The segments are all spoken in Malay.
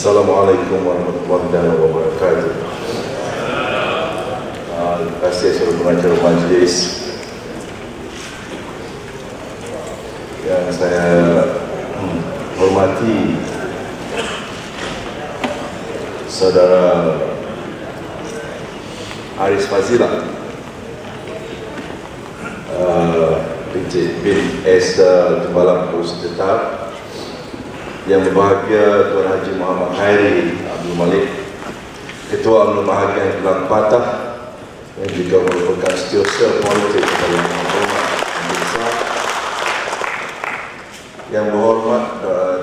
Assalamualaikum warahmatullahi wabarakatuh. Terima kasih seluruh pengacara majlis yang saya hormati, Saudara Aris Fazilah bin S. Gembala Kursi Tetap, yang berbahagia Tuan Haji Muhammad Khairi Abdul Malik, Ketua UMNO Bahagian Kelang Patah, yang juga merupakan setiausaha politik kepada Yang Berhormat Besar, Yang Berhormat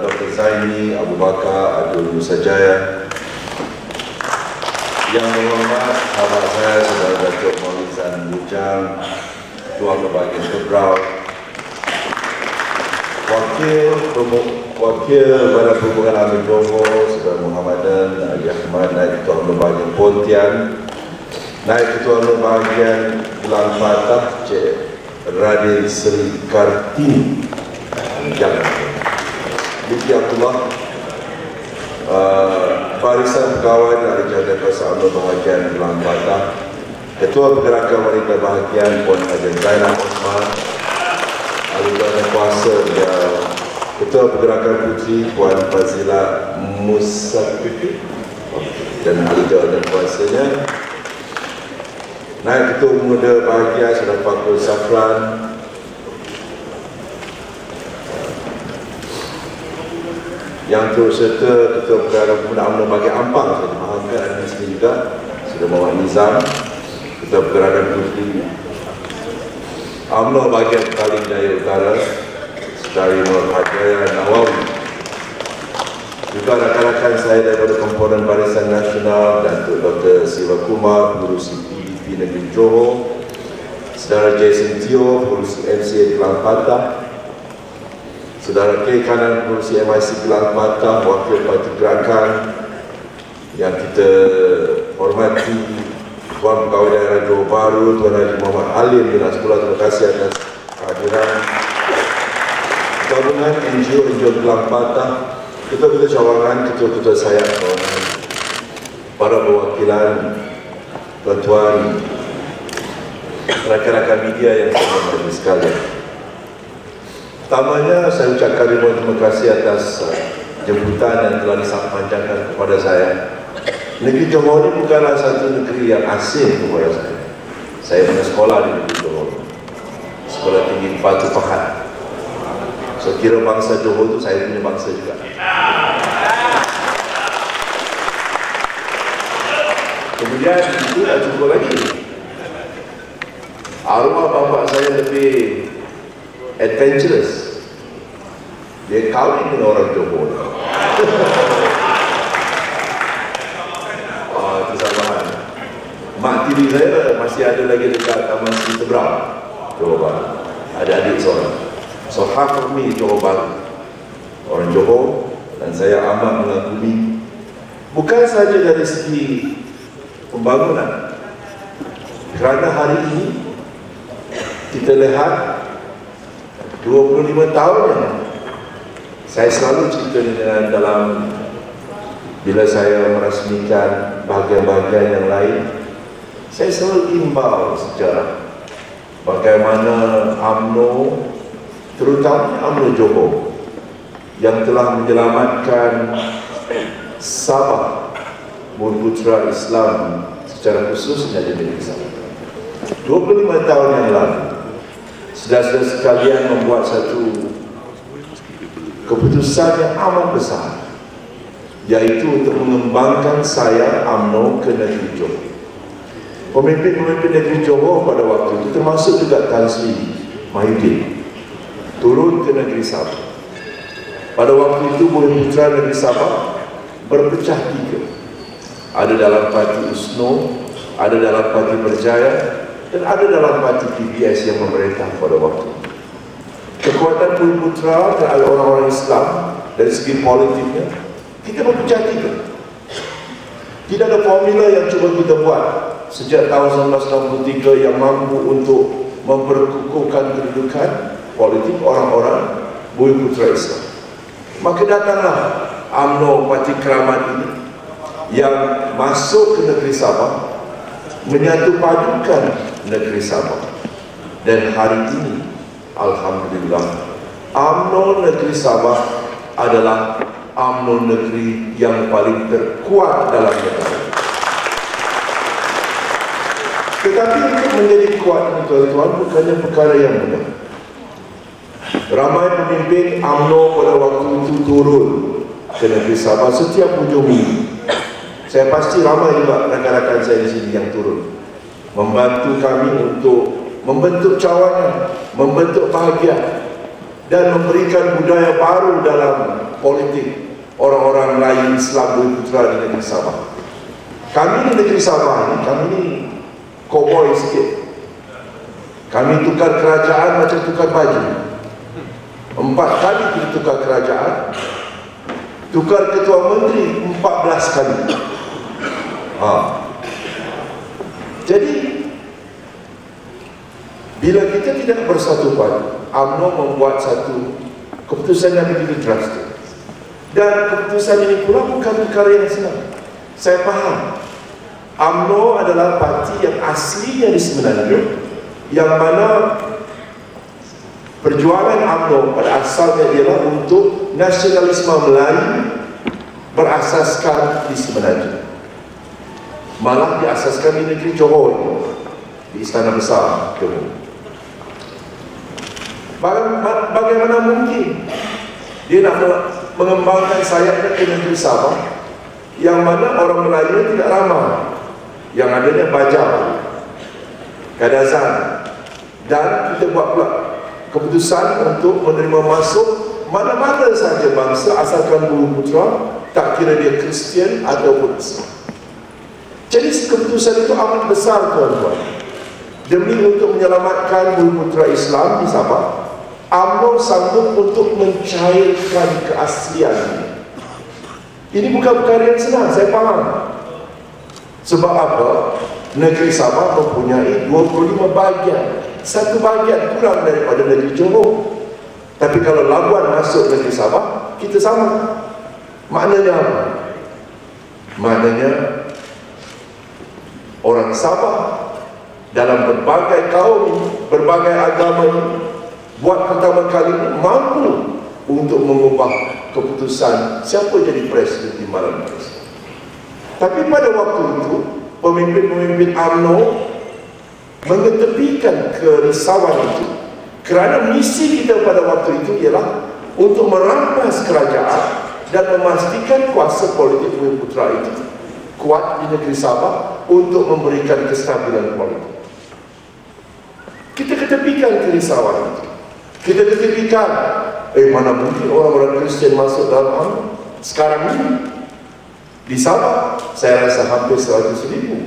Dr. Zaini Abu Bakar Abdul Nusajaya, Yang Berhormat sahabat saya Saudara Datuk Maulizan Bujang, Ketua UMNO Bahagian Kebrau, Wakil Badan Perhubungan Amin Johor, Saudara Muhammadan Ali Ahmad, Naib Ketua UMNO Bahagian Pontian, Naib Ketua UMNO Bahagian Kelang Patah, Cik Radin Sri Kartini, Bukti Abdullah, Barisan Pegawai dari Jaga Kuasa UMNO Bahagian Kelang Patah, Ketua Pergerakan Wanita Bahagian Puan Haji Zainal Osman, Ahli Jawatan Kuasa Ketua Pergerakan Puteri Puan Fazilah Musafifi dan Ahli Jawatan Kuasanya, Naib Ketua Pemuda Bahagia Saudara Fakrul Safran, yang turut serta Ketua Pergerakan Pemuda UMNO Bahagian Ampang, saya dimahamkan ada di sini juga, Saudara Muhammad Nizam, Ketua Pergerakan Puteri UMNO Bahagian Petaling Jaya Utara, Saudari Nur Hajaya Nawawi, juga rakan-rakan saya daripada komponen Barisan Nasional, Datuk Dr. Siva Kumar, pengurusi PDP Negeri Johor, Saudara Jason Teo, pengurusi MCA Kelang Patah, Saudara K. Kanan, pengurusi MIC Kelang Patah, Wakil Parti Gerakan yang kita hormati, Tuan Pegawai Daerah Johor Bahru, Tuan Haji Muhammad Alim bin Asbullah, terima kasih atas kehadiran. Gabungan NGO Kelang Patah, ketua-ketua cawangan, ketua-ketua sayap cawangan, para perwakilan, tuan-tuan, rakan-rakan media yang saya hormati sekalian. Pertamanya saya ucapkan ribuan terima kasih atas jemputan yang telah disampaikan kepada saya. Negeri Johor ini bukanlah satu negeri yang asing kepada saya. Saya pernah sekolah di negeri Johor, Sekolah Tinggi Batu Pahat. So kira bangsa Johor itu saya punya bangsa juga. Kemudian itu tak cukup lagi. Arwah bapa saya lebih adventurous. Dia kahwin dengan orang Johor. Itu sabahan. Mak tiri saya masih ada lagi dekat Taman Sri Tebrang, Johor Bahru. Ada adik seorang. So half of me Johor Bahru, orang Johor, dan saya amat mengagumi bukan saja dari segi pembangunan, kerana hari ini kita lihat 25 tahun yang saya selalu cerita dengan dalam bila saya merasmikan bahagian-bahagian yang lain, saya selalu imbau sejarah bagaimana UMNO, terutama UMNO Johor, yang telah menyelamatkan Sabah, Bumiputera Islam secara khususnya di negeri Sabah. 25 tahun yang lalu, saudara-saudara sekalian membuat satu keputusan yang amat besar, yaitu untuk mengembangkan sayap UMNO ke negeri Johor. Pemimpin-pemimpin negeri Johor pada waktu itu, termasuk juga Tan Sri Mahyudin, turun ke negeri Sabah. Pada waktu itu Bumiputera negeri Sabah berpecah tiga. Ada dalam parti USNO, ada dalam parti Berjaya, dan ada dalam parti PBS yang memerintah pada waktu itu. Kekuatan Bumiputera dan orang-orang Islam dari segi politiknya, kita berpecah tiga. Tidak ada formula yang cuba kita buat sejak tahun 1963 yang mampu untuk memperkukuhkan kedudukan politik orang-orang Bumiputera Islam. Maka datanglah UMNO Parti Keramat ini yang masuk ke negeri Sabah, menyatupadukan negeri Sabah. Dan hari ini, alhamdulillah, UMNO negeri Sabah adalah UMNO negeri yang paling terkuat dalam negara. Tetapi untuk menjadi kuat ini, tuan-tuan, bukannya perkara yang mudah. Ramai pemimpin UMNO pada waktu itu turun ke negeri Sabah setiap hujung minggu. Saya pasti ramai juga rakan-rakan saya di sini yang turun, membantu kami untuk membentuk cawangan, membentuk bahagian, dan memberikan budaya baru dalam politik orang-orang Melayu Islam Bumi Putra di negeri Sabah. Kami di negeri Sabah ini, kami ni koboi sikit. Kami tukar kerajaan macam tukar baju. 4 kali kita tukar kerajaan, tukar ketua menteri 14 kali. Jadi bila kita tidak bersatu padu, UMNO membuat satu keputusan yang begitu drastis. Dan keputusan ini pula bukan perkara yang senang. Saya faham UMNO adalah parti yang aslinya di Semenanjung, yang mana perjuangan UMNO pada asalnya ialah untuk nasionalisme Melayu berasaskan di Semenanjung. Malah diasaskan di negeri Johor, di Istana Besar Johor. Bagaimana mungkin dia nak mengembangkan sayapnya ke negeri Sabah, yang mana orang Melayu tidak ramai, yang adanya Bajau, Kadazan, dan kita buat pula keputusan untuk menerima masuk mana-mana sahaja bangsa asalkan Bumi Putra, tak kira dia Kristian ataupun Islam. Jadi keputusan itu amat besar, tuan-tuan. Demi untuk menyelamatkan Bumi Putra Islam di Sabah, UMNO sanggup untuk mencairkan keaslian ini. Ini bukan perkara yang senang, saya faham. Sebab apa? Negeri Sabah mempunyai 25 bahagian. Satu bahagian kurang daripada negeri Johor. Tapi kalau Labuan masuk negeri Sabah, kita sama. Maknanya apa? Maknanya orang Sabah dalam berbagai kaum, berbagai agama ini, buat pertama kali mampu untuk mengubah keputusan siapa jadi presiden di Timbalan Malaysia. Tapi pada waktu itu, pemimpin-pemimpin UMNO mengetepikan kerisauan itu, kerana misi kita pada waktu itu ialah untuk merampas kerajaan dan memastikan kuasa politik Bumi Putra itu kuat di negeri Sabah untuk memberikan kestabilan politik. Kita ketepikan kerisauan itu. Kita ketepikan, mana mungkin orang-orang Kristian masuk dalam UMNO sekarang ini. Di Sabah, saya rasa hampir 100,000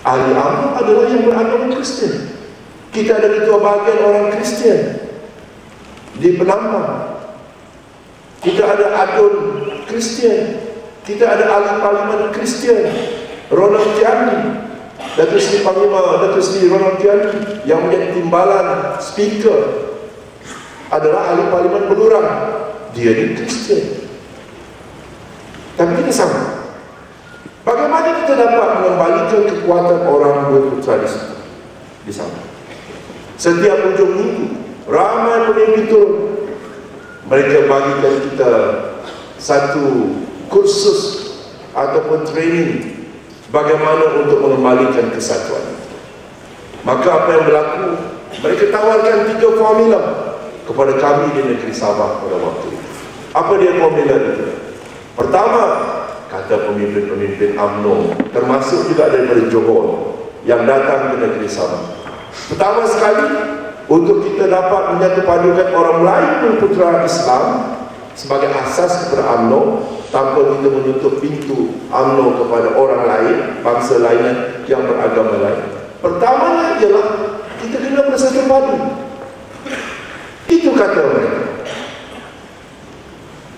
ahli UMNO adalah yang beragama Kristian. Kita ada ketua bahagian orang Kristian di Penambang. Kita ada adun Kristian. Kita ada ahli parlimen Kristian, Ronald Tiani, Datuk Seri Panglima, Datuk Seri Ronald Tiani, yang menjadi timbalan speaker, adalah ahli parlimen Belurang. Dia di Kristian. Tapi kita sama. Bagaimana kita dapat mengembalikan kekuatan orang Bumi Putra di sana? Setiap hujung minggu, ramai pemimpin turun. Mereka bagikan kita satu kursus ataupun training bagaimana untuk mengembalikan kesatuan. Maka apa yang berlaku? Mereka tawarkan 3 formula kepada kami di negeri Sabah pada waktu itu. Apa dia formula itu? Pertama, kata pemimpin-pemimpin UMNO, termasuk juga daripada Johor, yang datang ke negeri Sabah. Pertama sekali, untuk kita dapat menyatupadukan orang Melayu Bumi Putra Islam sebagai asas kepada UMNO, tanpa kita menutup pintu UMNO kepada orang lain, bangsa lain yang beragama lain. Pertamanya ialah kita kena bersatu padu. Itu kata mereka.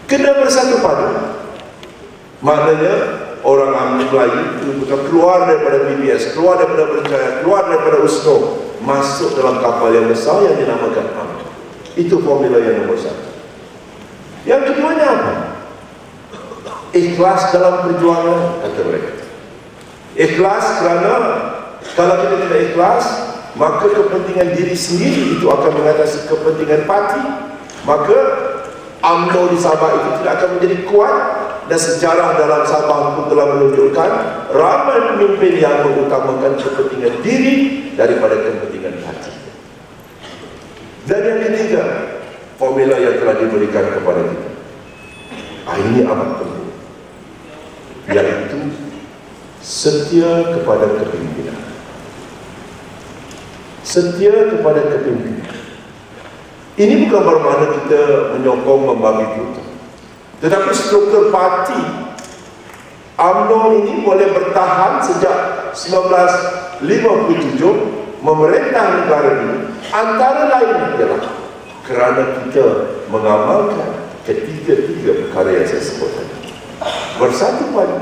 Kena bersatu padu. Maknanya orang UMNO Melayu keluar daripada BBS, keluar daripada Berjaya, keluar daripada USNO, masuk dalam kapal yang besar yang dinamakan UMNO. Itu formula yang nomor 1. Yang keduanya apa? ikhlas dalam perjuangan, kata mereka. Ikhlas kerana kalau kita tidak ikhlas, maka kepentingan diri sendiri itu akan mengatasi kepentingan parti, maka UMNO di Sabah itu tidak akan menjadi kuat. Dan sejarah dalam Sabah pun telah menunjukkan ramai pemimpin yang mengutamakan kepentingan diri daripada kepentingan parti. Dan yang ketiga, formula yang telah diberikan kepada kita, ini amat penting, yaitu setia kepada kepimpinan. Setia kepada kepimpinan. Ini bukan bermakna kita menyokong membabi buta, tetapi struktur parti UMNO ini boleh bertahan sejak 1957 memerintah negara ini, antara lain adalah kerana kita mengamalkan ketiga-tiga perkara yang saya sebut tadi. Bersatu padu,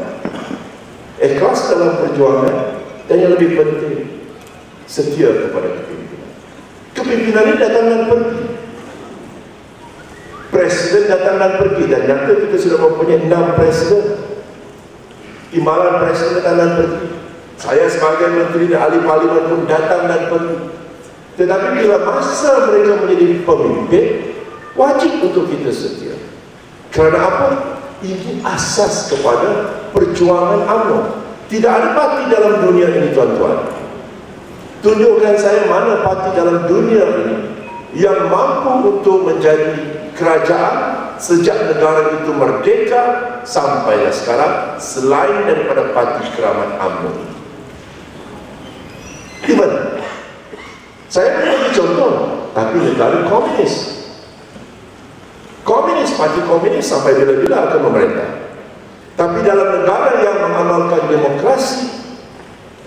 ikhlas dalam perjuangan, dan yang lebih penting, setia kepada kepimpinan. Kepimpinan ini datang dan pergi, presiden datang dan pergi, dan nyata kita sudah mempunyai 6 presiden. Timbalan presiden datang dan pergi. Saya sebagai menteri dan ahli parlimen pun datang dan pergi. Tetapi bila masa mereka menjadi pemimpin, wajib untuk kita setia. Kerana apa? Ini asas kepada perjuangan UMNO. Tidak ada parti dalam dunia ini, tuan-tuan. Tunjukkan saya mana parti dalam dunia ini yang mampu untuk menjadi kerajaan sejak negara itu merdeka sampailah sekarang, selain daripada parti keramat UMNO. Di mana? Saya beri contoh, tapi negara komunis. Parti komunis sampai bila-bila akan memerintah. Tapi dalam negara yang mengamalkan demokrasi,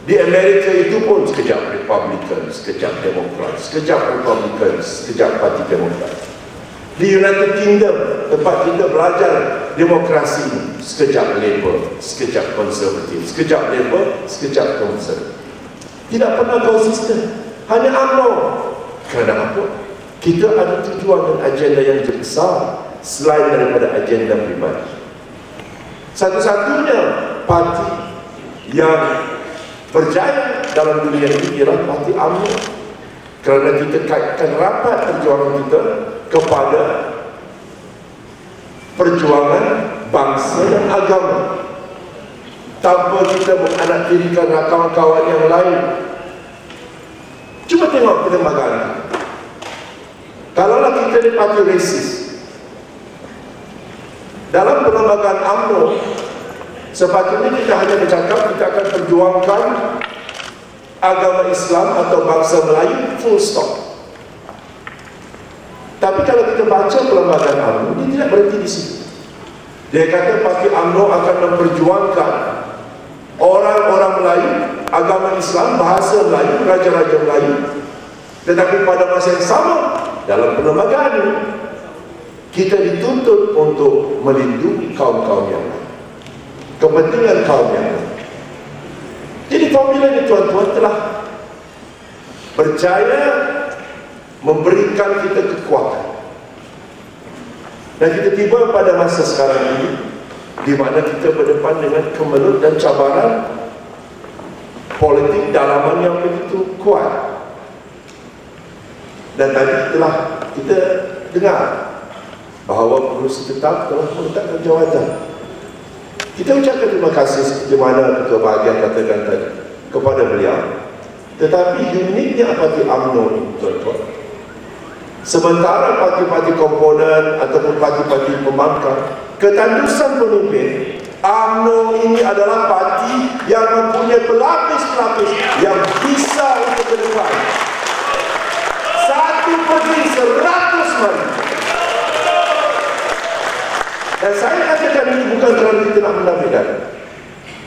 di Amerika itu pun sekejap Republican, sekejap Demokrat, sekejap Republican, sekejap Parti Demokrat. Di United Kingdom, tempat kita belajar demokrasi, sekejap Labour, sekejap Konservatif, sekejap Labour, sekejap Konservatif. Tidak pernah konsisten, hanya UMNO. Kerana apa? Kita ada tujuan dan agenda yang besar selain daripada agenda pribadi. Satu-satunya parti yang berjaya dalam dunia ini ialah parti UMNO, kerana kita kaitkan rapat perjuangan kita kepada perjuangan bangsa dan agama, tanpa kita menganaktirikan kawan-kawan yang lain. Cuba tengok perlembagaan. Kalaulah kita ni parti resis, dalam perlembagaan UMNO, sepatutnya kita hanya bercakap kita akan perjuangkan agama Islam atau bangsa Melayu, full stop. Tapi kalau kita baca perlembagaan UMNO, dia tidak berhenti di situ. Dia kata parti UMNO akan memperjuangkan orang-orang Melayu, agama Islam, bahasa Melayu, raja-raja Melayu. Tetapi pada masa yang sama, dalam perlembagaan ini, kita dituntut untuk melindungi kaum-kaum yang lain, kepentingan kaum yang lain. Jadi formula ini, tuan-tuan, telah berjaya memberikan kita kekuatan. Dan kita tiba pada masa sekarang ini, di mana kita berdepan dengan kemelut dan cabaran politik dalaman yang begitu kuat. Dan tadi telah kita dengar bahawa Pengerusi Tetap telah meletakkan jawatan. Kita ucapkan terima kasih seperti mana Ketua Bahagian katakan tadi kepada beliau. Tetapi uniknya parti UMNO ini, tuan-tuan, sementara parti-parti komponen ataupun parti-parti pembangkang, ketandusan pemimpin, UMNO ini adalah parti yang mempunyai pelapis-pelapis yang bisa untuk ke depan. Satu pergi 100 mari. Dan saya katakan ini bukan kerana kita nak menafikan,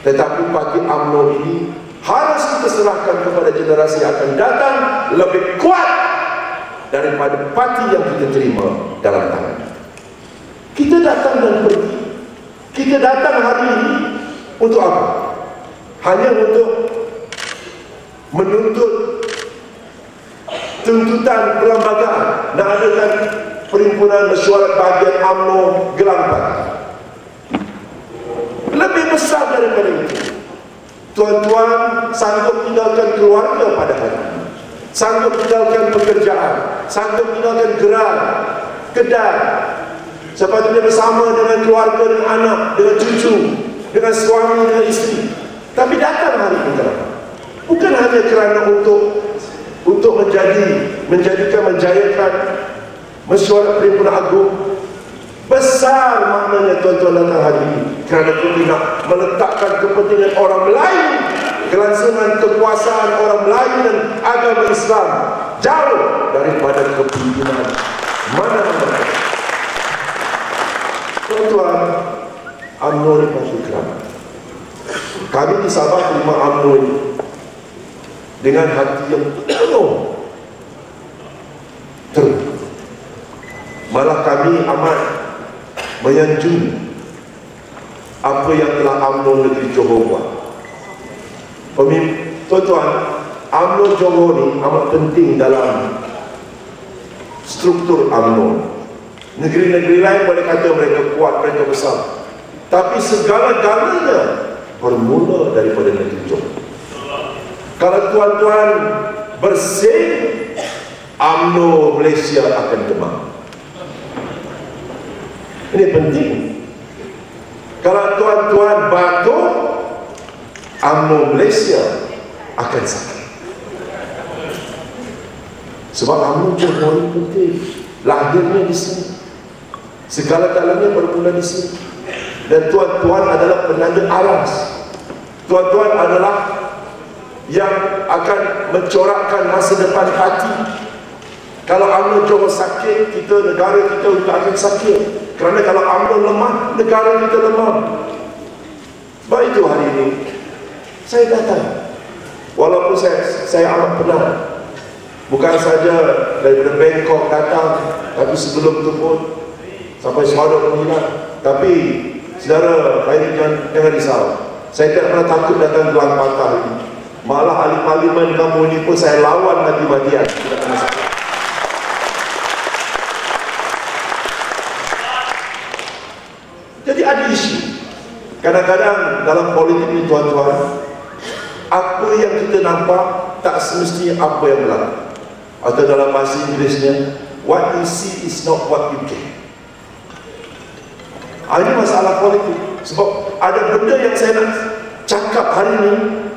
tetapi parti UMNO ini harus kita serahkan kepada generasi yang akan datang lebih kuat daripada parti yang kita terima dalam tangan. Kita datang dan pergi. Kita datang hari ini untuk apa? Hanya untuk menuntut tuntutan perlembagaan, nak adakan perhimpunan mesyuarat bahagian UMNO Gelang 4. Lebih besar daripada itu. Tuan-tuan sanggup tinggalkan keluarga pada hari ini, sanggup tinggalkan pekerjaan, sanggup tinggalkan gerai, kedai, sepatutnya bersama dengan keluarga, dengan anak, dengan cucu, dengan suami, dengan isteri. Tapi datang hari ini kenapa? Bukan hanya kerana untuk menjayakan mesyuarat Perhimpunan Agung. Besar maknanya tuan-tuan datang hari ini kerana kita nak meletakkan kepentingan orang Melayu, kelangsungan kekuasaan orang Melayu dan agama Islam jauh daripada kepentingan mana-mana. Tuan-tuan, UMNO ini masih kerana kami di Sabah terima UMNO ini dengan hati yang penuh terbuka. Malah kami amat menyanjung apa yang telah UMNO Negeri Johor buat. Tuan-tuan, UMNO Johor ni amat penting dalam struktur UMNO. Negeri-negeri lain boleh kata mereka kuat, mereka besar, tapi segala-galanya bermula daripada negeri Johor. Kalau tuan-tuan bersih, UMNO Malaysia akan kembang. Ini penting. Kalau tuan-tuan batuk, UMNO Malaysia akan sakit. Sebab UMNO Johor ini penting. Lahirnya di sini, segala-galanya bermula di sini. Dan tuan-tuan adalah penanda aras. Tuan-tuan adalah yang akan mencorakkan masa depan hati. Kalau UMNO Johor sakit, negara kita juga akan sakit. Kerana kalau UMNO lemah, negara kita lemah. Sebab itu hari ini saya datang. Walaupun saya amat penat. Bukan saja daripada Bangkok datang, tapi sebelum itu pun sampai Sarawak Menyilang. Tapi saudara Khairi, jangan risau. Saya tidak pernah takut datang ke Gelang Patah ini. Malah ahli parlimen kamu ini pun saya lawan mati-matian. Tidak ada masalah. Jadi ada isu. Kadang-kadang dalam politik ini tuan-tuan, apa yang kita nampak tak semestinya apa yang berlaku. Atau dalam bahasa Inggerisnya, what you see is not what you get. Ini masalah politik. Sebab ada benda yang saya nak cakap hari ini,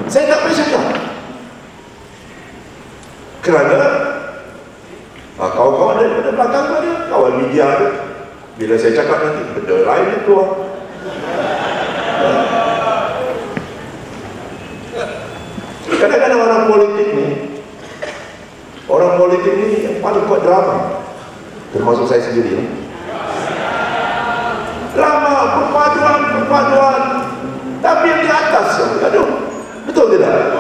saya tak boleh cakap. Kerana kawan-kawan daripada belakang ada, kawan media ada. Bila saya cakap nanti, benda lain dia keluar. Kadang-kadang orang politik ni yang paling kuat drama, termasuk saya sendiri. Drama, perpaduan, tapi yang di atas yang bergaduh. Betul tidak?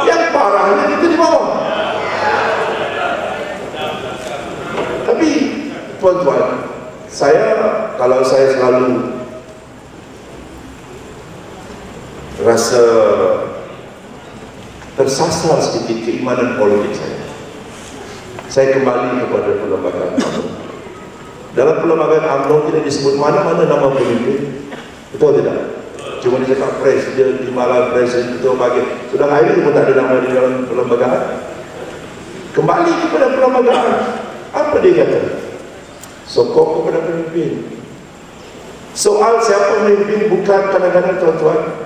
Yang parahnya kita di bawah. Tapi tuan-tuan, kalau saya selalu rasa tersasar sedikit keimanan politik saya kembali kepada perlembagaan UMNO. Dalam perlembagaan UMNO tidak disebut mana-mana nama pemimpin. Betul tidak? Cuma dia cakap presiden, timbalan presiden, ketua bahagian. Sudah hari ini pun tak ada nama di dalam perlembagaan. Kembali kepada perlembagaan, apa dia kata? Sokong kepada pemimpin. Soal siapa pemimpin bukan kadang-kadang tuan-tuan,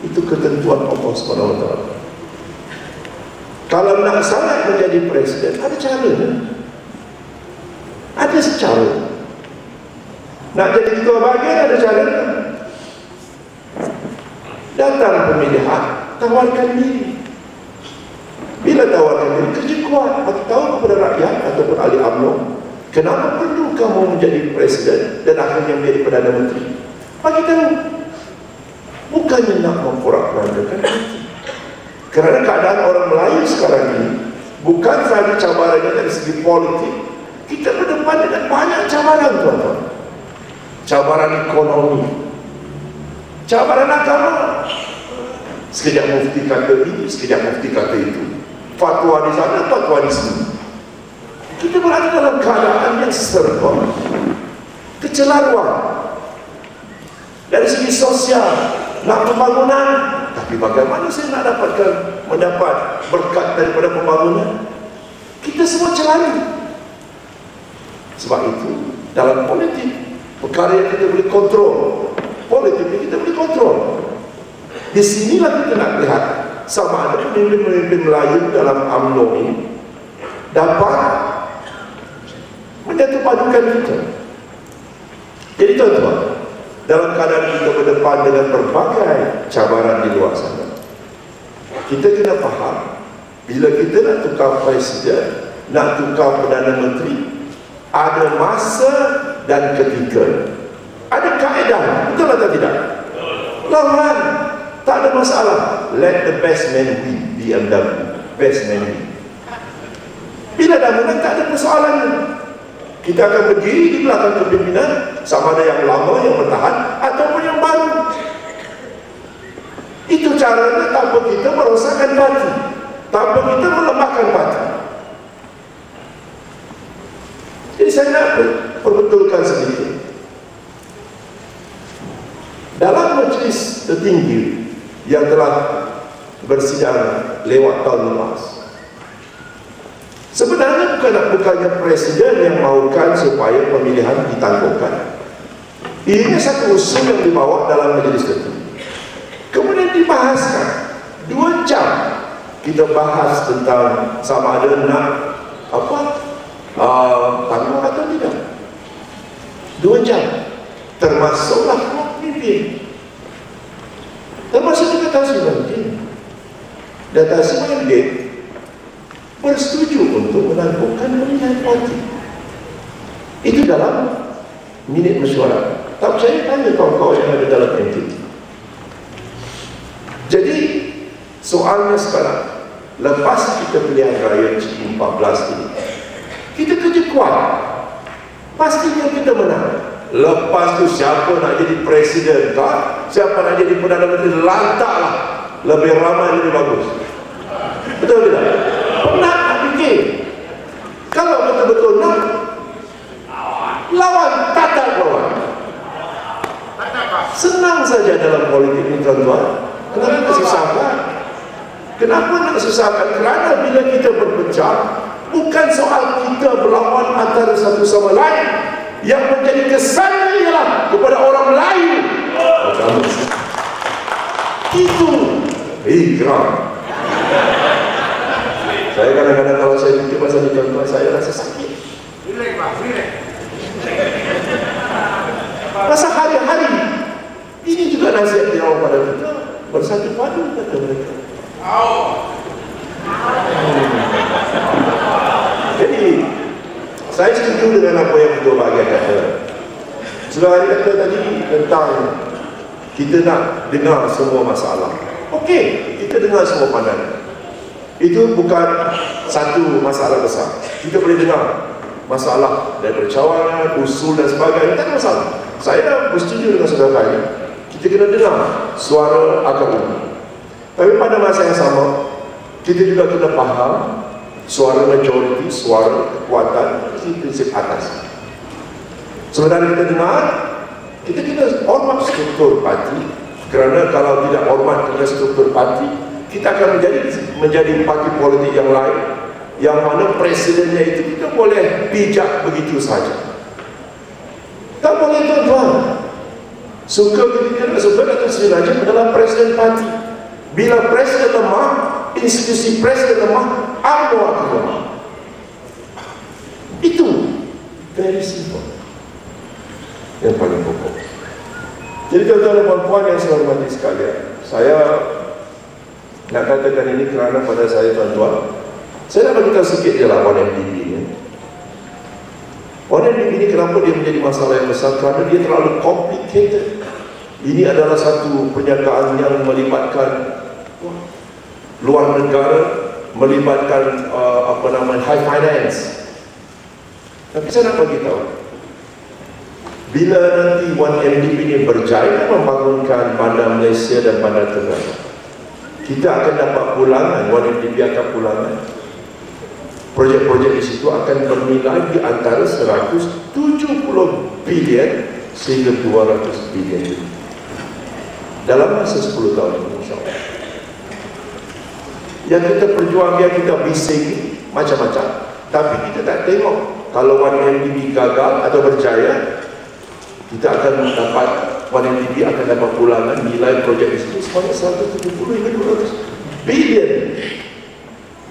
itu ketentuan Allah SWT. Kalau nak sangat menjadi presiden, ada caranya. Ada secara. Nak jadi ketua bahagian, ada caranya. Datang pemilihan, tawarkan diri. Bila tawarkan diri, kerja kuat. Bagi tahu kepada rakyat ataupun ahli UMNO, kenapa perlu kamu menjadi presiden dan akhirnya menjadi Perdana Menteri? Bagi tahu. Bukannya nak memporak-porandakan itu. Kerana keadaan orang Melayu sekarang ini bukan sahaja cabarannya dari segi politik, kita berdepan dengan banyak cabaran, tuan-tuan. Cabaran ekonomi, cabaran agama. Sekejap mufti kata ini, sekejap mufti kata itu. Fatwa di sana, fatwa di sini. Kita berada dalam keadaan yang serba kecelaruan. Dari segi sosial, nak pembangunan, tapi bagaimana saya nak mendapat berkat daripada pembangunan? Kita semua celani. Sebab itu, dalam politik, perkara yang kita boleh kontrol, politik yang kita boleh kontrol. Di sinilah kita nak lihat sama ada pemimpin-pemimpin Melayu dalam UMNO ini dapat menyatupadukan kita. Jadi tuan-tuan, dalam keadaan kita berdepan dengan berbagai cabaran di luar sana, kita kena faham, bila kita nak tukar presiden, nak tukar Perdana Menteri, ada masa dan ketika, ada kaedah, betul atau tidak? Lawan, tak ada masalah. Let the best man win. BMW, best man win. Bila dah menang, tak ada persoalannya. Kita akan berdiri di belakang kepimpinan, sama ada yang lama, yang bertahan, ataupun yang baru. Itu caranya tanpa kita merosakkan parti, tanpa kita melemahkan parti. Jadi saya nak perbetulkan sedikit. Dalam majlis tertinggi yang telah bersidang lewat tahun lepas, sebenarnya bukannya presiden yang mahukan supaya pemilihan ditangguhkan. Ini satu usul yang dibawa dalam majlis tertinggi. Kemudian dibahaskan 2 jam. Kita bahas tentang sama ada nak tangguh atau tidak. 2 jam. Termasuklah pemimpin, termasuk juga Tan Sri Lanka. Dan Tan Sri Lanka bersetuju untuk menangguhkan pemilihan parti. Itu dalam minit mesyuarat. Tak percaya, tanya kawan-kawan yang ada dalam MT. Jadi soalnya sekarang, lepas kita pilihan raya C14 ini, kita kerja kuat, pastinya kita menang. Lepas tu siapa nak jadi presiden tak, siapa nak jadi Perdana Menteri, lantaklah, lebih ramai lebih bagus. Betul tidak? Pernah nak fikir, kalau betul-betul nak lawan, tatap lawan. Senang saja dalam politik ini tuan-tuan. Kenapa nak susahkan? Kenapa nak susahkan? Kerana bila kita berpecah, bukan soal kita berlawan antara satu sama lain. Yang menjadi kesannya ialah kepada orang lain. Itu ikram. Saya kadang-kadang kalau saya fikir pasal ini tuan-tuan, saya rasa sakit. Masa hari-hari ini juga nasihat dia orang pada kita, bersatu padu kata mereka. Jadi saya setuju dengan apa yang Ketua Bahagian kata. Sudah hari kata tadi tentang kita nak dengar semua masalah. Okey, kita dengar semua pandangan. Itu bukan satu masalah besar. Kita boleh dengar masalah daripada cawangan, usul dan sebagainya, tak ada masalah. Saya bersetuju dengan saudara kali. Kita kena dengar suara akar umum. Tapi pada masa yang sama, kita juga kena faham suara majoriti, suara kekuatan, prinsip atas. Sebenarnya kita dengar, kita kena hormat struktur parti. Kerana kalau tidak hormat kepada struktur parti, kita akan menjadi parti politik yang lain, yang mana presidennya itu kita boleh pijak begitu saja. Tak boleh tuan-tuan. Suka kita tidak suka Datuk Seri Najib adalah presiden parti. Bila presiden lemah, institusi presiden lemah, UMNO akan lemah. Itu very simple, yang paling pokok. Jadi tuan-tuan dan puan-puan yang saya hormati sekalian, saya nak katakan ini kerana pada saya tuan-tuan, saya nak beritahu sikit je lah 1MDB ni. 1MDB ini kenapa dia menjadi masalah yang besar? Kerana dia terlalu complicated. Ini adalah satu perniagaan yang melibatkan luar negara, melibatkan high finance. Tapi saya nak beritahu, bila nanti 1MDB ini berjaya membangunkan bandar Malaysia dan bandar Terengganu, kita akan dapat pulangan, 1MDB akan pulangan. Projek-projek di situ akan bernilai di antara 170 bilion sehingga 200 bilion. dalam masa 10 tahun ini, insyaAllah. Yang kita perjuangkan, kita bising macam-macam, tapi kita tak tengok kalau 1MDB gagal atau berjaya, kita akan mendapat 1MDB akan dapat pulangan nilai projek itu sebanyak 170 hingga 200 bilion.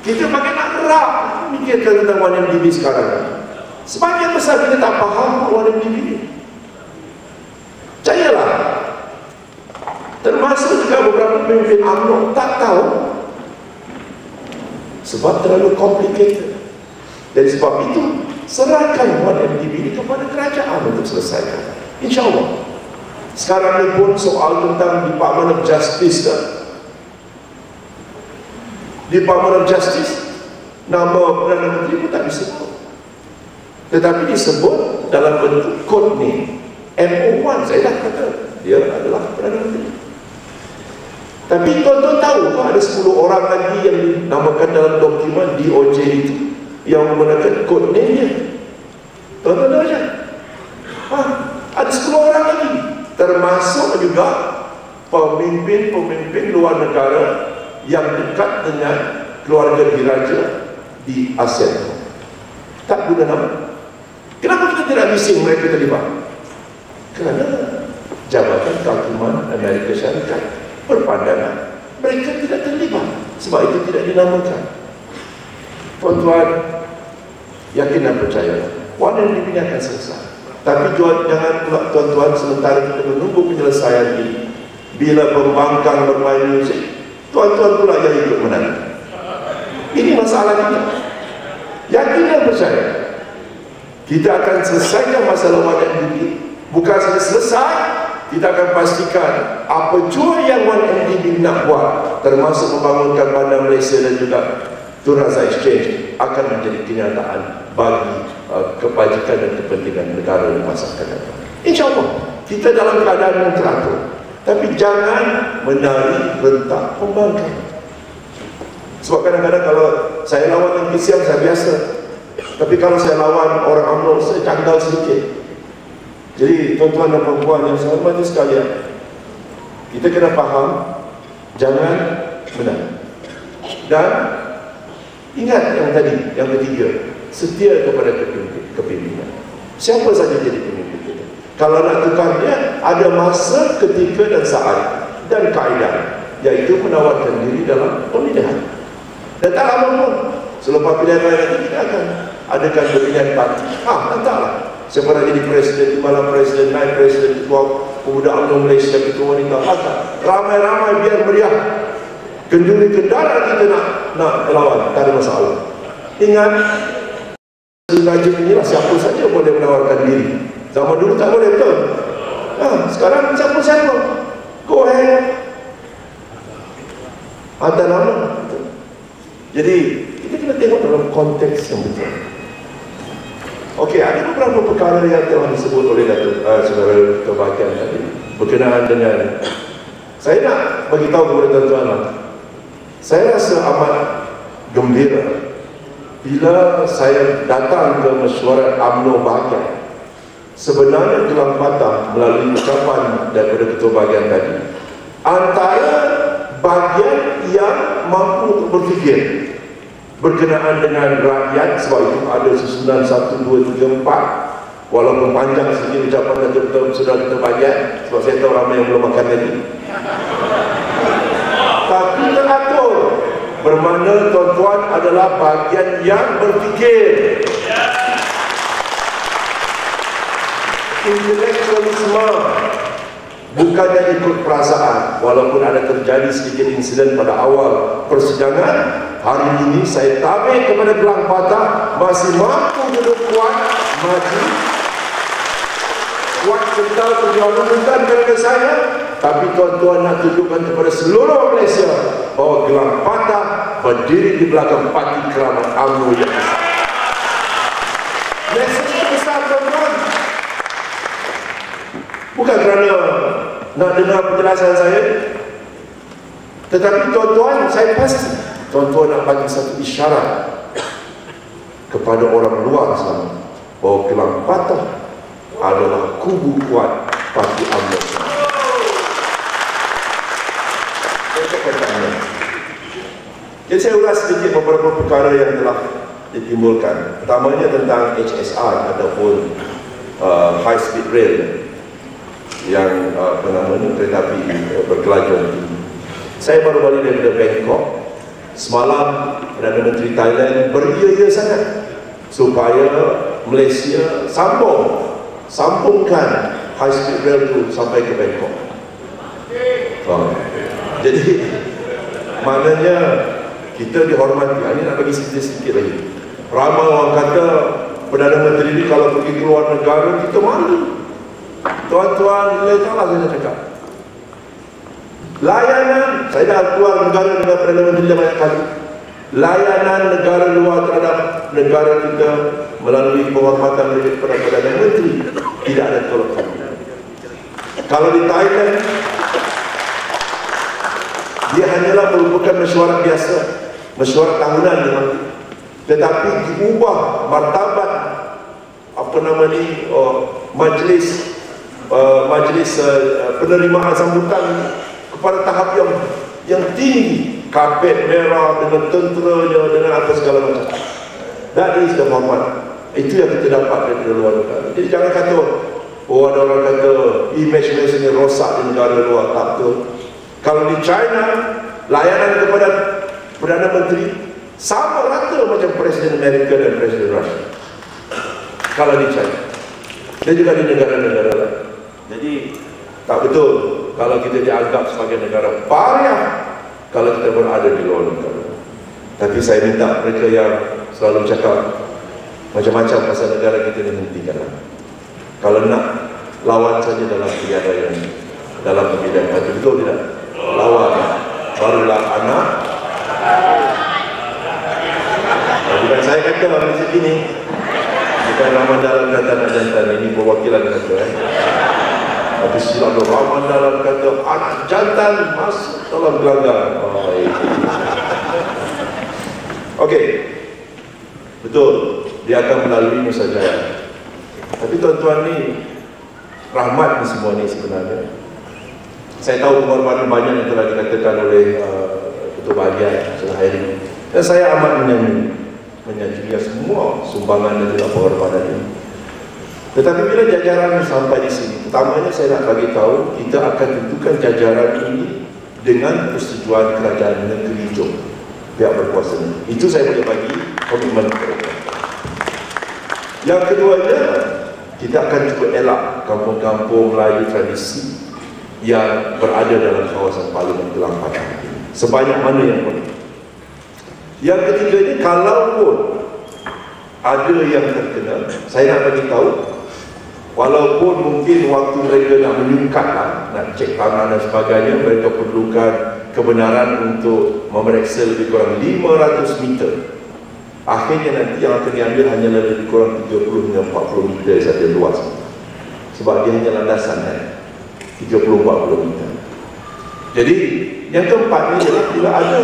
Kita makin nak gerak mikirkan tentang 1MDB sekarang. Sebagian besar kita tak faham 1MDB ini. Percayalah, termasuk juga beberapa pemimpin UMNO tak tahu, sebab terlalu complicated. Dari sebab itu, serahkan 1MDB ini kepada kerajaan untuk selesaikan, insyaAllah. Sekarang ni pun soal tentang Department of Justice kan? Department of Justice, nama Perdana Menteri pun tak disebut, tetapi disebut dalam bentuk kod ni MO1. Saya dah kata dia adalah Perdana Menteri. Tapi tuan-tuan tahu tak ada 10 orang lagi yang dinamakan dalam dokumen DOJ itu yang menggunakan kod name-nya. Tuan-tuan tahu je? Ada 10 orang lagi, termasuk juga pemimpin-pemimpin luar negara yang dekat dengan keluarga diraja di ASEAN. Tak guna nama. Kenapa kita tidak bising mereka terlibat? Kerana Jabatan Kehakiman Amerika Syarikat berpandangan mereka tidak terlibat, sebab itu tidak dinamakan. Tuan-tuan, yakin dan percaya 1MDB ini akan selesai. Tapi jangan pula tuan-tuan sementara kita menunggu penyelesaian ini, bila pembangkang bermain muzik, tuan-tuan pula yang ikut menang. Ini masalah kita. Yakin dan percaya kita akan selesaikan masalah 1MDB. Bukan saja selesai, kita akan pastikan apa jua yang 1MDB nak buat, termasuk membangunkan Bandar Malaysia dan juga Tun Razak Exchange, akan menjadi kenyataan bagi kebajikan dan kepentingan negara di masa akan datang. InsyaAllah kita dalam keadaan yang teratur, tapi jangan menari rentak pembangkang. Sebab kadang-kadang kalau saya lawan yang kesiam, saya biasa, tapi kalau saya lawan orang UMNO, saya canggal sedikit. Jadi tuan-tuan dan puan yang saya hormati sekalian, kita kena faham, jangan menang. Dan ingat yang tadi, yang ketiga, setia kepada kepimpinan. Siapa saja jadi pemimpin kita. Kalau nak tukar dia, ada masa, ketika dan saat dan kaedah, iaitu menawarkan diri dalam pemilihan. Dan tak lama pun selepas pilihan raya nanti kita akan adakan pemilihan parti. Entahlah siapa nak jadi presiden, timbalan presiden, naik presiden, ketua pemuda UMNO Malaysia, ketua wanita, ramai-ramai biar meriah. Kenduri kendara kita nak lawan, tak ada masalah. Ingat, Raja inilah siapa saja boleh menawarkan diri. Zaman dulu tak boleh, betul? Sekarang siapa-siapa, go ahead, hantar nama. Jadi kita kena tengok dalam konteks yang betul. Okey, ada beberapa perkara yang telah disebut oleh saudara kebahagiaan tadi berkenaan dengan, saya nak bagi tahu kepada tuan-tuan, saya rasa amat gembira bila saya datang ke mesyuarat UMNO Bahagian. Sebenarnya Gelang Patah melalui ucapan daripada ketua bahagian tadi, antara bahagian yang mampu untuk berfikir berkenaan dengan rakyat, sebab itu ada susunan 1, 2, 3, 4. Walaupun panjang sedikit ucapan dan sudah kita bagian, sebab saya tahu ramai yang belum makan tadi. Tapi teratur, bermakna tuan-tuan adalah bahagian yang berfikir. Intelektualisme, bukannya ikut perasaan. Walaupun ada terjadi sedikit insiden pada awal persidangan, hari ini saya tabik kepada Gelang Patah masih mampu duduk kuat, maju, kuat kental perjuangan bukan kerana saya, tapi tuan-tuan nak tunjukkan kepada seluruh Malaysia bahawa Gelang Patah berdiri di belakang parti keramat UMNO yang besar. Mesej besar, tuan-tuan. Bukan kerana nak dengar penjelasan saya, tetapi tuan-tuan, saya pasti tuan-tuan nak bagi satu isyarat kepada orang luar sana bahawa Gelang Patah adalah kubu kuat parti UMNO. Jadi saya ulas sedikit beberapa perkara yang telah ditimbulkan. Pertamanya tentang HSR ataupun high speed rail yang kereta api berkelajuan tinggi. Saya baru balik daripada Bangkok. Semalam Perdana Menteri Thailand beria-ia sangat supaya Malaysia sambungkan high speed rail itu sampai ke Bangkok. Jadi maknanya kita dihormati. Ini nak bagi sedikit lagi. Ramai orang kata Perdana Menteri ini kalau pergi keluar negara kita malu. Tuan-tuan, salah saya cakap. Layanan, saya dah keluar negara dengan Perdana Menteri banyak kali. Layanan negara luar terhadap negara kita melalui penghormatan kepada Perdana Menteri tidak ada tolak. Kalau di Thailand, dia hanyalah merupakan mesyuarat biasa, mesyuarat tahunan memang. Tetapi diubah martabat majlis penerimaan sambutan kepada tahap yang tinggi, karpet merah dengan tenteranya, dengan apa segala macam. That is the hormat. Itu yang kita dapat dari luar negara. Jadi jangan kata, ada orang kata image Malaysia ni rosak di negara luar. Tak betul. Kalau di China, layanan kepada Perdana Menteri sama rata macam Presiden Amerika dan Presiden Rusia. Kalau di China, dan juga di negara-negara lain. Jadi tak betul kalau kita dianggap sebagai negara pariah kalau kita berada di luar negara. Tapi saya minta mereka yang selalu cakap macam-macam pasal negara kita ni hentikanlah. Kalau nak, lawan saja dalam perkara yang dalam bidang itu. Betul tidak? Lawan, barulah anak. Bukan saya kata di sini, bukan Ramadan kata anak jantan, ini perwakilan kata. Tapi silap Ramadan kata anak jantan masuk dalam gelanggang. Okey, betul, dia akan melalui Nusa Jaya. Tapi tuan-tuan ni, rahmat ni semua ni sebenarnya. Saya tahu pengorbanan banyak yang telah dikatakan oleh Ketua Bahagian Suhairi. Dan saya amat menyajui semua sumbangan dan juga pengorbanan ini. Tetapi bila jajaran sampai di sini, pertamanya saya nak bagi tahu, kita akan tentukan jajaran ini dengan persetujuan kerajaan negeri Johor, pihak berkuasa ini. Itu saya boleh bagi komitmen mereka. Yang keduanya, kita akan cuba elak kampung-kampung Melayu tradisi yang berada dalam kawasan Parlimen Kelang Padang sebanyak mana yang boleh. Yang ketiganya, kalaupun ada yang terkena, saya nak bagi tahu, walaupun mungkin waktu mereka nak menyungkat lah, nak cek tanah dan sebagainya, mereka perlukan kebenaran untuk memeriksa lebih kurang 500 meter. Akhirnya nanti yang akan diambil hanyalah lebih kurang 30 hingga 40 meter saja luas. Sebab dia hanya landasan 30-40 meter. Jadi yang keempat ni adalah bila ada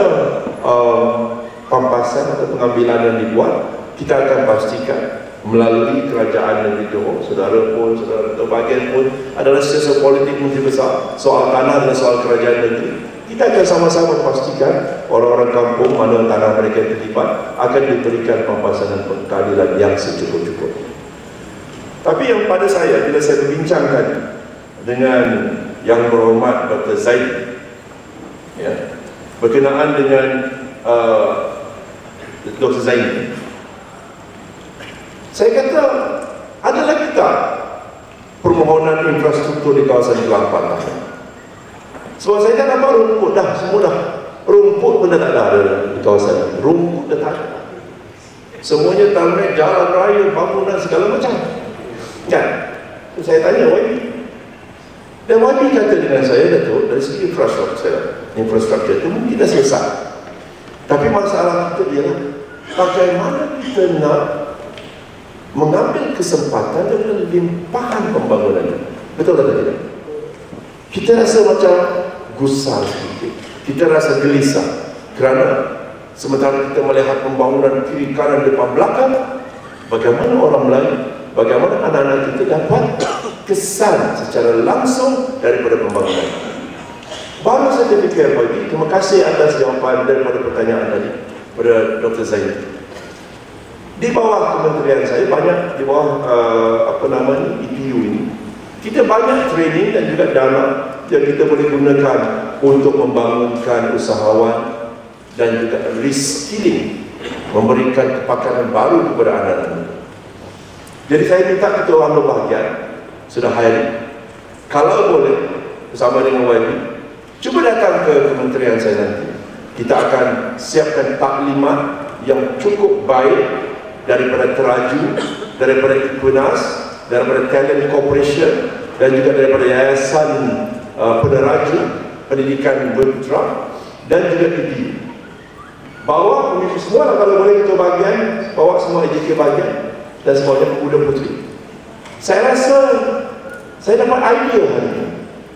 pampasan atau pengambilan yang dibuat, kita akan pastikan melalui kerajaan negeri Johor, saudara atau bahagian pun adalah siasat politik menteri besar, soal tanah dan soal kerajaan negeri. Kita akan sama-sama pastikan orang-orang kampung mana tanah mereka terlibat akan diberikan pampasan dan keadilan yang secukup-cukupnya. Tapi yang pada saya, bila saya berbincangkan dengan Yang Berhormat Dr. Zaid, ya, berkenaan dengan Dr. Zaid, saya kata, adalah kita permohonan infrastruktur di kawasan Kelang Padang. Sebab saya tak nampak rumput dah, semua dah. Rumput pun dah tak ada di kawasan. Rumput dah tak ada. Semuanya tarmet, jalan raya, bangunan, segala macam. Kan? Saya tanya YB. Dan YB kata dengan saya, Datuk, dari segi infrastruktur itu mungkin dah selesai. Tapi masalah kita ialah bagaimana kita nak mengambil kesempatan dan limpahan pembangunan. Betul atau tidak? Kita rasa macam gusar sedikit. Kita rasa gelisah kerana sementara kita melihat pembangunan kiri kanan depan belakang, bagaimana orang Melayu, bagaimana anak-anak kita dapat kesan secara langsung daripada pembangunan. Baru saya terfikir pagi, terima kasih atas jawapan daripada pertanyaan tadi pada Dr. Zaini. Di bawah kementerian saya, banyak di bawah EPU ini, kita banyak training dan juga dana yang kita boleh gunakan untuk membangunkan usahawan dan juga reskilling, memberikan kepakaran baru kepada anak-anak. Jadi saya minta Ketua UMNO bahagian sudah hiring, kalau boleh bersama dengan YB, cuba datang ke kementerian saya nanti. Kita akan siapkan taklimat yang cukup baik daripada Teraju, daripada Equinas, daripada Talent Corporation dan juga daripada Yayasan Peneraju Pendidikan Berputra dan juga EPU. Bawa pemimpin semua, kalau boleh Ketua bahagian, bawa semua AJK bahagian dan semuanya pemuda putri. Saya rasa saya dapat idea hari ini.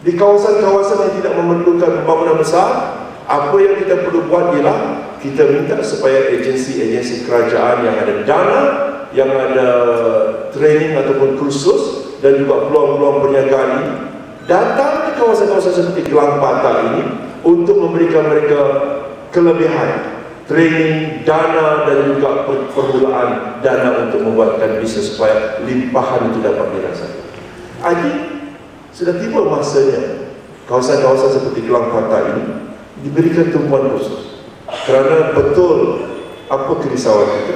Di kawasan-kawasan yang tidak memerlukan pembangunan besar, apa yang kita perlu buat ialah kita minta supaya agensi-agensi kerajaan yang ada dana, yang ada training ataupun kursus dan juga peluang-peluang perniagaan ini datang ke kawasan-kawasan seperti Gelang Patah ini untuk memberikan mereka kelebihan training, dana dan juga permulaan dana untuk membuatkan bisnes supaya limpahan itu dapat dirasakan. Lagi sudah tiba masanya kawasan-kawasan seperti Gelang Patah ini diberikan tumpuan khusus, kerana betul apa kerisauan kita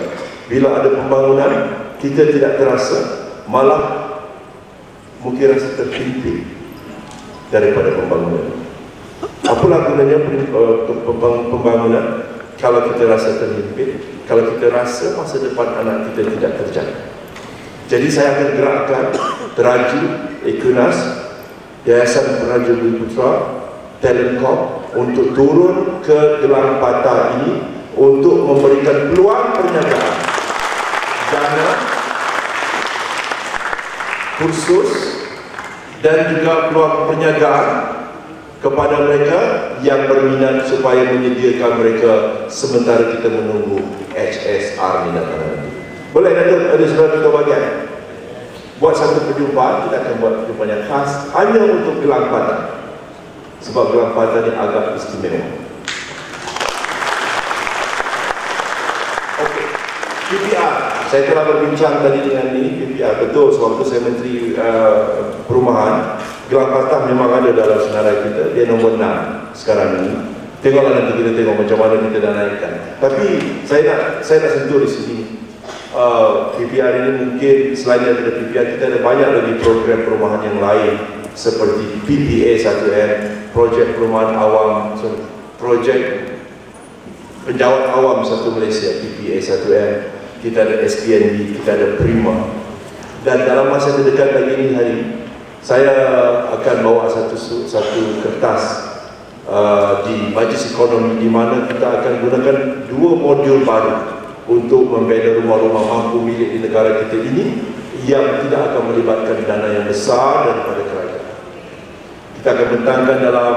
bila ada pembangunan kita tidak terasa, malah mungkin rasa terhimpit daripada pembangunan. Apalah gunanya pembangunan kalau kita rasa terhimpit, kalau kita rasa masa depan anak kita tidak terjaga. Jadi saya akan gerakkan Teraju, Equinas, Yayasan Peneraju Berputra, Talent Corp untuk turun ke Gelang Patah ini untuk memberikan peluang perniagaan, dana, kursus dan juga peluang perniagaan kepada mereka yang berminat supaya menyediakan mereka sementara kita menunggu HSR ni datang nanti. Boleh ada saudara kita bagian? Buat satu perjumpaan, kita akan buat perjumpaan yang khas hanya untuk Gelang Patah. Sebab Gelang Patah ni agak istimewa. Okey, PPR. Saya telah berbincang tadi dengan ni, PPR. Betul, sewaktu saya Menteri Perumahan, Gelang Patah memang ada dalam senarai kita. Dia nombor 6 sekarang ini. Tengoklah nanti kita tengok macam mana kita dah naikkan. Tapi saya nak sentuh di sini. PPR ini mungkin selain daripada PPR, kita ada banyak lagi program perumahan yang lain seperti PPA 1M, Projek Perumahan Awam, Projek Penjawat Awam Satu Malaysia, PPA 1M, kita ada SPNB, kita ada Prima. Dan dalam masa terdekat lagi ini hari, saya akan bawa satu kertas di Majlis Ekonomi di mana kita akan gunakan 2 modul baru untuk membina rumah-rumah mampu milik di negara kita ini yang tidak akan melibatkan dana yang besar daripada kerajaan. Kita akan bentangkan dalam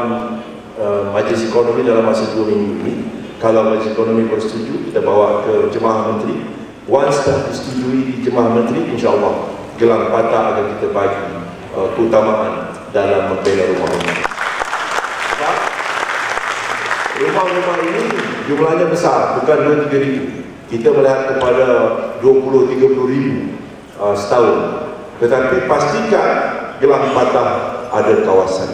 Majlis Ekonomi dalam masa 2 minggu ini. Kalau Majlis Ekonomi bersetuju, kita bawa ke Jemaah Menteri. Once dah disetujui di Jemaah Menteri, insyaAllah Gelang Patah akan kita bagi keutamaan dalam membina rumah-rumah. Sebab rumah-rumah ini jumlahnya besar, bukan 2-3 ribu. Kita melihat kepada 20-30 ribu setahun. Tetapi pastikan Gelang Patah ada kawasan,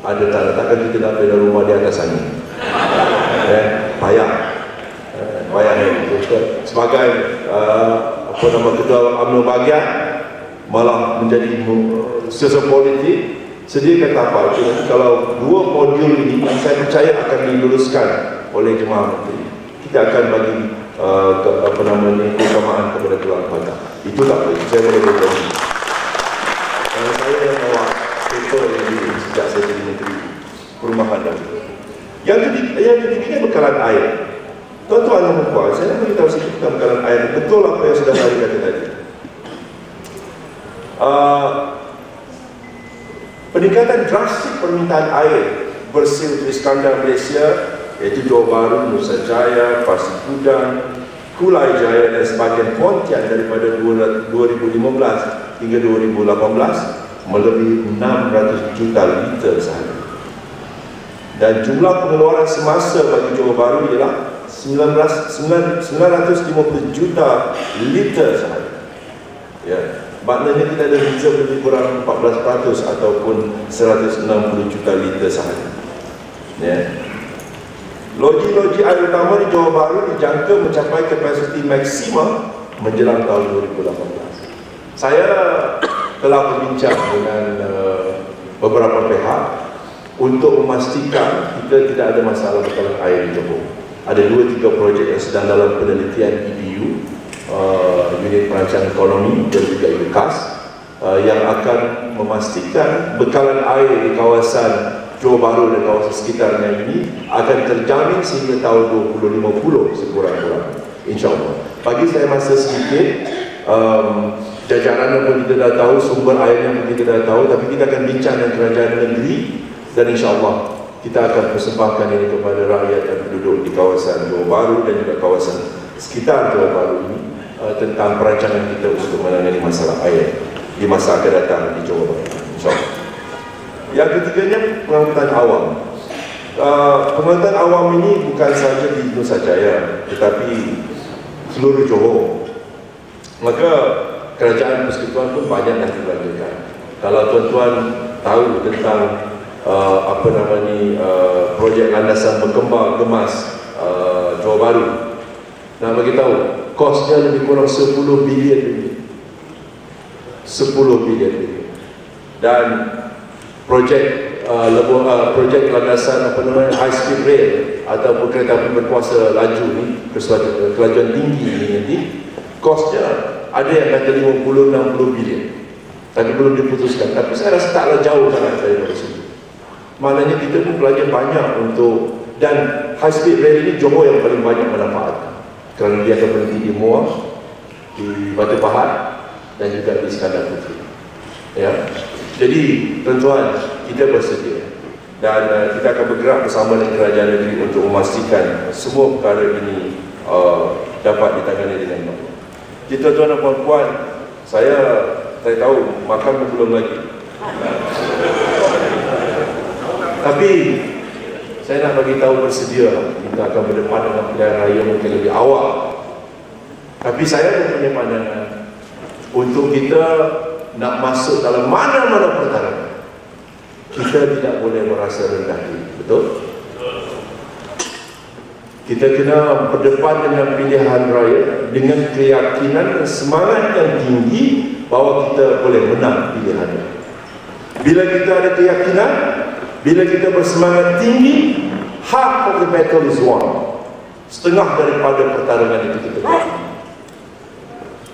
ada tanah. Takkan kita nak bina rumah di atas sana. Payah. Sebagai Ketua UMNO bahagian, malah menjadi sesuatu politik, sediakan tapal. Jadi kalau 2 modul ini yang saya percaya akan diluluskan oleh Jemaah Menteri, kita akan bagi keutamaan kepada Gelang Patah. Itu tak boleh, saya boleh berjanji. Karena saya yang bawa paper ini sejak saya jadi Menteri Perumahan dahulu. Yang ketiga bekalan air. Tuan-tuan dan puan, saya nak beritahu sikit tentang bekalan air. Betul apa yang sudah saya kata tadi. Peningkatan drastik permintaan air bersih untuk Iskandar Malaysia, iaitu Johor Bahru, Nusa Jaya, Pasir Gudang, Kulai Jaya dan sebahagian Pontian daripada 2015 hingga 2018 melebihi 600 juta liter sehari. Dan jumlah pengeluaran semasa bagi Johor Bahru ialah 950 juta liter sehari. Ya, maknanya kita ada reserve lebih kurang 14% ataupun 160 juta liter sehari. Ya. Loji-loji air utama di Johor Bahru dijangka mencapai kapasiti maksimum menjelang tahun 2018. Saya telah berbincang dengan beberapa pihak untuk memastikan kita tidak ada masalah bekalan air di Johor. Ada 2-3 projek yang sedang dalam penelitian EPU, Unit Perancangan Ekonomi dan juga UKAS, yang akan memastikan bekalan air di kawasan Johor Bahru dan kawasan sekitarnya ini akan terjamin sehingga tahun 2050 sekurang-kurangnya, insyaAllah. Bagi saya masa sedikit, jajarannya pun kita dah tahu, sumber airnya pun kita dah tahu, tapi kita akan bincang dengan kerajaan negeri dan insyaAllah kita akan persembahkan ini kepada rakyat dan penduduk di kawasan Johor Bahru dan juga kawasan sekitar Johor Bahru ini tentang perancangan kita untuk menangani masalah air di masa akan datang di Johor Bahru, insyaAllah. Yang ketiganya, pengangkutan awam. Pengangkutan awam ini bukan sahaja di Nusa Jaya, tetapi seluruh Johor. Maka kerajaan persekutuan pun banyak yang dibelanjakan. Kalau tuan-tuan tahu tentang projek landasan berkembang gemas Johor Bahru, nak bagi tahu kosnya lebih kurang 10 bilion ringgit. 10 bilion ringgit. Dan projek projek landasan high speed rail ataupun kereta api berkuasa laju ni, kelajuan tinggi ni nanti, kosnya ada yang kata 50-60 bilion, tapi belum diputuskan. Tapi saya rasa taklah jauh sangat daripada situ. Maknanya kita pun belajar banyak untuk, dan high speed rail ini Johor yang paling banyak manfaatkan kerana dia akan berhenti di Muar, di Batu Pahat dan juga di Iskandar Puteri. Ya. Jadi tuan-tuan, kita bersedia dan kita akan bergerak bersama dengan kerajaan negeri untuk memastikan semua perkara ini dapat ditangani dengan baik. Jadi tuan-tuan dan puan-puan, saya tahu makan belum lagi, tapi saya nak bagi tahu bersedia kita akan berdepan dengan pilihan raya mungkin lebih awal. Tapi saya mempunyai pandangan untuk kita nak masuk dalam mana-mana perkara, kita tidak boleh merasa rendah diri, betul? Kita kena berdepan dengan pilihan raya dengan keyakinan dan semangat yang tinggi bahawa kita boleh menang pilihannya. Bila kita ada keyakinan, bila kita bersemangat tinggi, half of the battle is won. Setengah daripada pertarungan itu kita menang.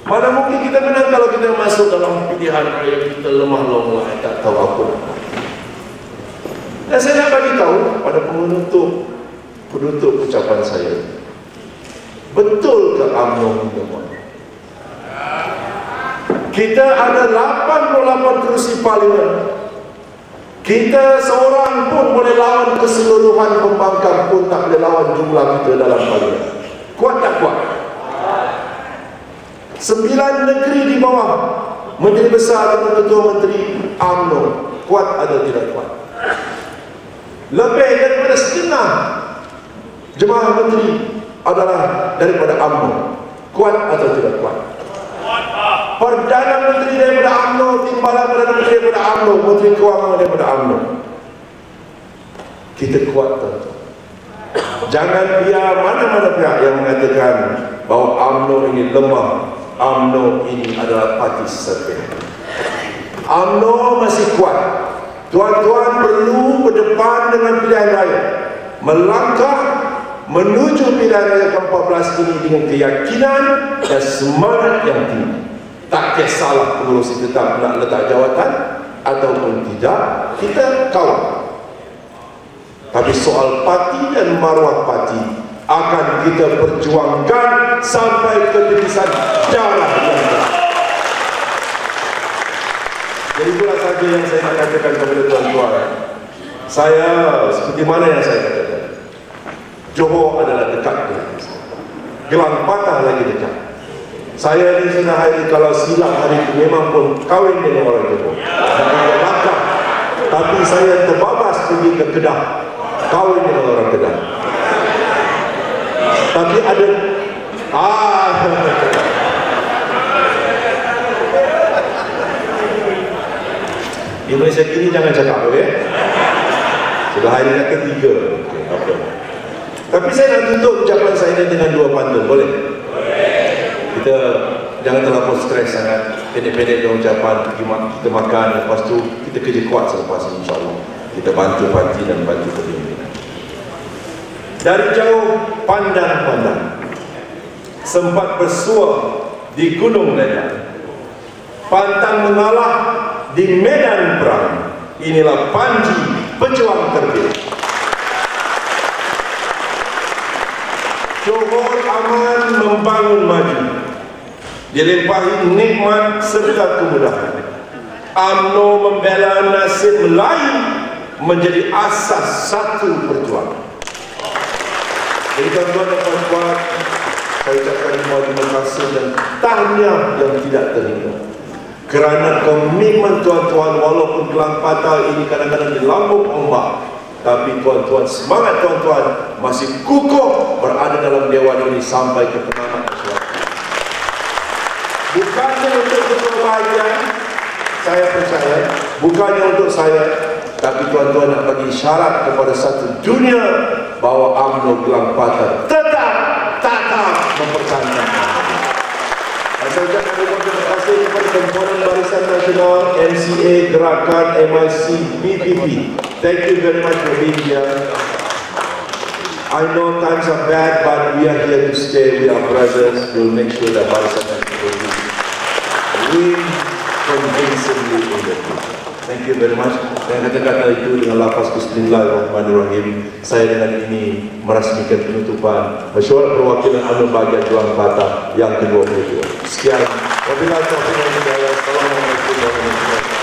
Mana mungkin kita menang kalau kita masuk dalam pilihan raya kita lemah lembut, tak tahu apa. Dan saya nak bagi tahu pada penutup ucapan saya, betul ke UMNO ini? Kita ada 88 kerusi parlimen. Kita seorang pun boleh lawan keseluruhan pembangkang pun tak boleh lawan jumlah kita dalam parlimen. Kuat tak kuat? 9 negeri di bawah Menteri Besar atau Ketua Menteri UMNO, kuat atau tidak kuat? Lebih daripada setengah jemaah menteri adalah daripada UMNO, kuat atau tidak kuat? Perdana Menteri daripada UMNO, Timbalan Perdana Menteri daripada UMNO, Menteri Kewangan daripada UMNO. Kita kuat tentu. Jangan biar mana-mana pihak yang mengatakan bahawa UMNO ini lemah, UMNO ini adalah parti sesat. UMNO masih kuat. Tuan-tuan perlu berdepan dengan pilihan raya, melangkah menuju pilihan raya ke-14 ini dengan keyakinan dan semangat yang tinggi. Tak kisahlah pengurusi tetap nak letak jawatan ataupun tidak, kita kawan. Tapi soal parti dan maruah parti akan kita perjuangkan sampai ke tepisan darah yang berat. Jadi itulah saja yang saya nak katakan kepada tuan-tuan. Saya, seperti mana yang saya katakan, Johor adalah dekat dengan saya. Gelang patah lagi dekat. Saya ni sudah hari, kalau silap hari itu memang pun kahwin dengan orang Johor. Tapi saya terbabas pergi ke Kedah Kawin dengan orang Kedah. Tapi ada di Malaysia kini jangan cakap, okey? Sudah hari yang ketiga. Okay. Tapi saya nak tutup ucapan saya ini dengan dua pantun, boleh? Kita jangan terlalu stres sangat. Pendek-pendek dengan ucapan, kita makan, lepas tu kita kerja kuat selepas ini, insyaAllah. Kita bantu parti dan bantu pemimpinan. Dari jauh pandang-pandang, sempat bersua di Gunung Ledang, pantang mengalah di medan perang. Inilah Panji, pejuang terpilih. Johor aman membangun maju, dilimpahi nikmat serta kemudahan. UMNO membela nasib Melayu menjadi asas satu perjuangan. Jadi tuan-tuan dan puan-puan, saya ucapkan terima kasih dan tahniah yang tidak terhingga kerana komitmen tuan-tuan, walaupun gelang patah ini kadang-kadang di lambung ombak, tapi tuan-tuan, semangat tuan-tuan masih kukuh berada dalam dewan ini sampai ke pengamat nasional. Bukannya untuk kebahagiaan, saya percaya, bukannya untuk saya, tapi tuan-tuan nak bagi syarat kepada satu dunia bahawa UMNO gelang patah tetap mempertahankan. Saya ucapkan terima kasih kepada komponen Barisan Nasional, MCA, Gerakan, MIC, BPP. Thank you very much for being here. I know times are bad, but we are here to stay. We are brothers. We'll make sure that Barisan Nasional will win convincingly in the future. Thank you very much. Dan kata-kata itu dengan lafaz Bismillahirrahmanirrahim, saya dengan ini merasmikan penutupan mesyuarat perwakilan UMNO bahagian Juang Patah yang ke-22. Sekian. Wabillahi taufiq wal hidayah. Assalamualaikum warahmatullahi wabarakatuh.